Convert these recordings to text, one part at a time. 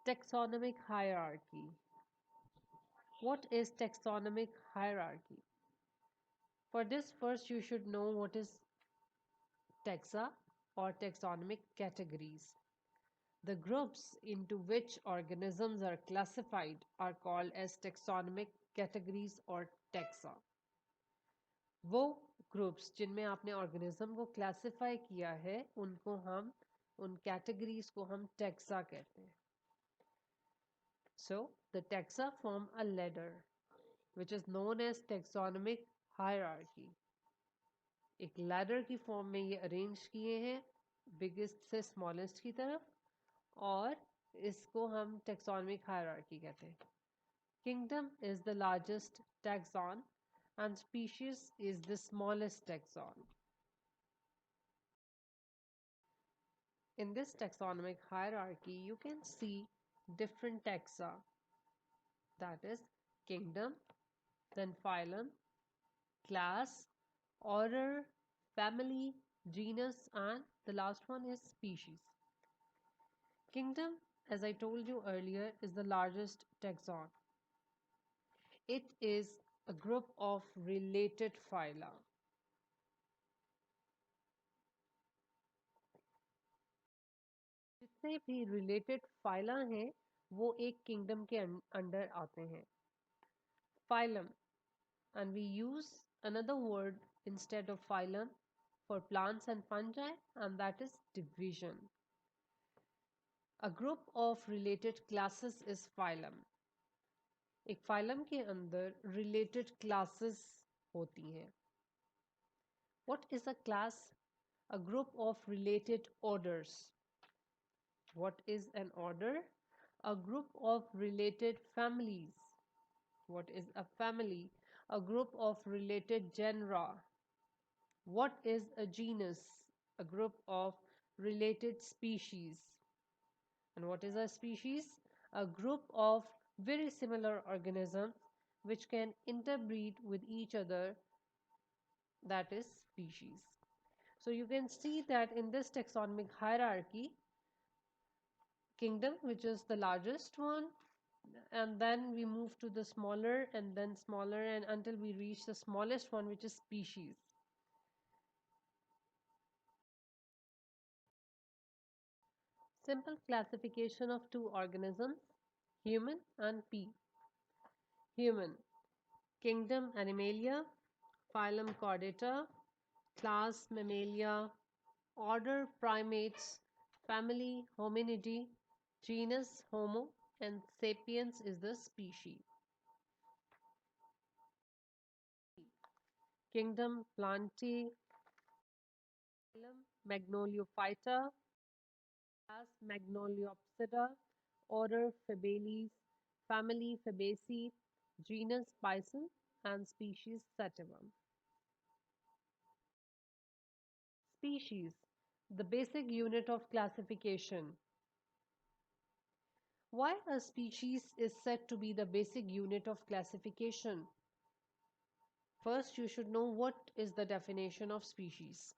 Taxonomic hierarchy. What is taxonomic hierarchy? For this, first you should know what is taxa or taxonomic categories. The groups into which organisms are classified are called as taxonomic categories or taxa. वो groups जिनमें आपने organism को classify किया है उनको हम उन categories को हम टैक्सा कहते हैं. So the taxa form a ladder which is known as taxonomic hierarchy. एक लैडर की फॉर्म में ये अरेंज किए हैं बिगेस्ट से स्मॉलेस्ट की तरफ और इसको हम टैक्सोनॉमिक हायरार्की कहते हैं. Kingdom is the largest taxon and species is the smallest taxon. In this taxonomic hierarchy, you can see different taxa, that is kingdom, then phylum, class, order, family, genus, and the last one is species. Kingdom, as I told you earlier, is the largest taxon. It is a group of related phyla. जितने भी related phyla हैं वो एक kingdom के under आते हैं. Phylum, and we use another word instead of phylum for plants and fungi, and that is division. A group of related classes is phylum. एक phylum के अंदर related classes होती हैं. What is a class? A group of related orders. What is an order? A group of related families. What is a family? A group of related genera. What is a genus? A group of related species. And what is a species? A group of very similar organisms which can interbreed with each other, that is species. So you can see that in this taxonomic hierarchy, kingdom, which is the largest one, and then we move to the smaller and then smaller and until we reach the smallest one, which is species. Simple classification of two organisms, human and pea. Human, kingdom Animalia, phylum Chordata, class Mammalia, order Primates, family Hominidae, genus Homo, and sapiens is the species. Kingdom Plantae, phylum Magnoliophyta, class Magnoliopsida, order Fabaces, family Fabaceae, genus Bison, and species Sativum. Species, the basic unit of classification. Why a species is said to be the basic unit of classification? First, you should know what is the definition of species.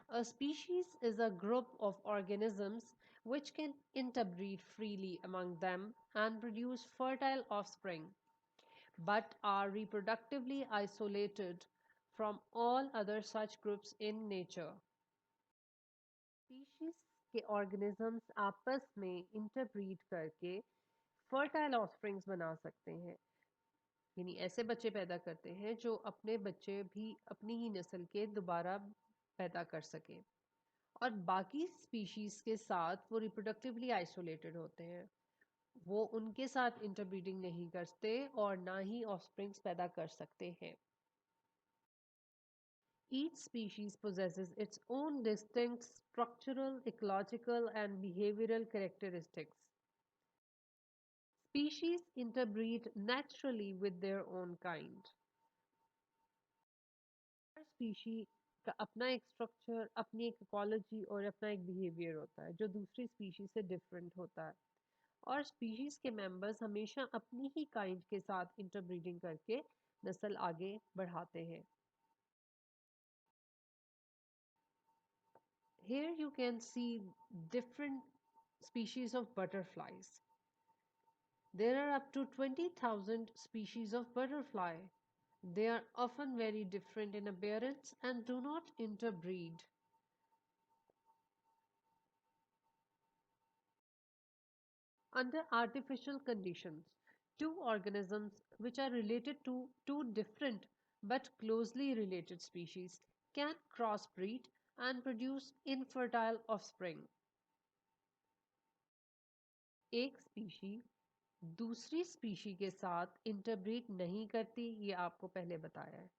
A species is a group of organisms which can interbreed freely among them and produce fertile offspring, but are reproductively isolated from all other such groups in nature. Species के organisms आपस में interbreed करके fertile offsprings बना सकते हैं, यानी ऐसे बच्चे पैदा करते हैं जो अपने बच्चे भी अपनी ही नस्ल के दोबारा पैदा कर सकें, और बाकी स्पीशीज के साथ वो रिप्रोडक्टिवली आइसोलेटेड होते हैं. वो उनके साथ इंटरब्रीडिंग नहीं करते और ना ही ऑफस्प्रिंग्स पैदा कर सकते हैं. Each species possesses its own distinct structural, ecological, and behavioral characteristics. Species interbreed naturally with their own kind. Her species का अपना एक स्ट्रक्चर, अपनी एक इकोलॉजी और अपना एक बिहेवियर होता है जो दूसरी स्पीशीज से डिफरेंट होता है, और स्पीशीज के मेंबर्स हमेशा अपनी ही काइंड के साथ इंटरब्रीडिंग करके नस्ल आगे बढ़ाते हैं. Here you can see different species of butterflies. There are up to 20,000 species of butterfly. They are often very different in appearance and do not interbreed. Under artificial conditions, two organisms which are related to two different but closely related species can crossbreed and produce infertile offspring. एक species दूसरी species के साथ interbreed नहीं करती, ये आपको पहले बताया है।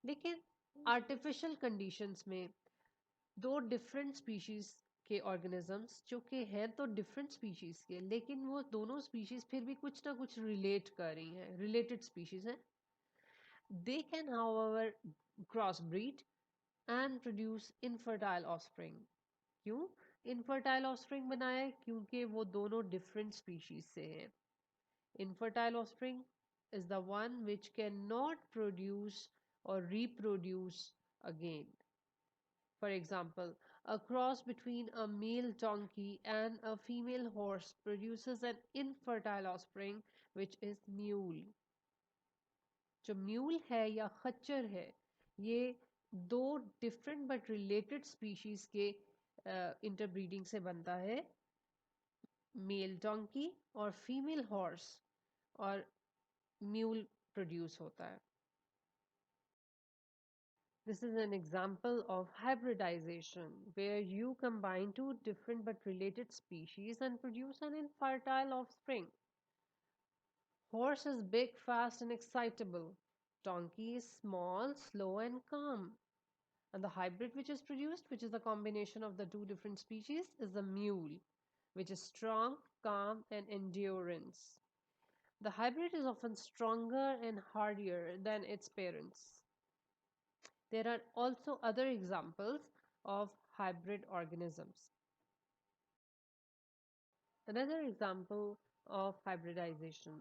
लेकिन आर्टिफिशियल कंडीशंस में दो डिफरेंट स्पीशीज के ऑर्गेनिजम्स जो कि हैं तो डिफरेंट स्पीशीज के, लेकिन वो दोनों स्पीशीज फिर भी कुछ ना कुछ रिलेट कर रही हैं, रिलेटेड स्पीशीज हैं। They can however cross breed and produce infertile offspring. क्यों इनफर्टाइल ऑफस्प्रिंग बनाया है? क्योंकि वो दोनों डिफरेंट स्पीशीज से हैं। Infertile offspring is the one which cannot produce or reproduce again. For example, a cross between a male donkey and a female horse produces an infertile offspring which is mule. जो mule है या खच्चर है, ये दो different but related species के interbreeding से बनता है, मेल डोंकी और फीमेल हॉर्स, और म्यूल प्रोड्यूस होता है। This is an example of hybridization, where you combine two different but related species and produce an infertile offspring. Horse is big, fast, and excitable. Donkey is small, slow, and calm. And the hybrid which is produced, which is the combination of the two different species, is the mule, which is strong, calm, and endurance. The hybrid is often stronger and hardier than its parents. There are also other examples of hybrid organisms. Another example of hybridization.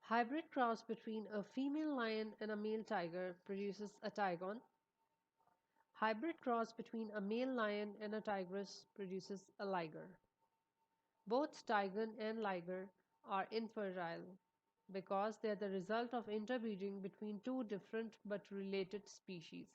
Hybrid cross between a female lion and a male tiger produces a tigon. Hybrid cross between a male lion and a tigress produces a liger. Both tigon and liger are infertile because they are the result of interbreeding between two different but related species.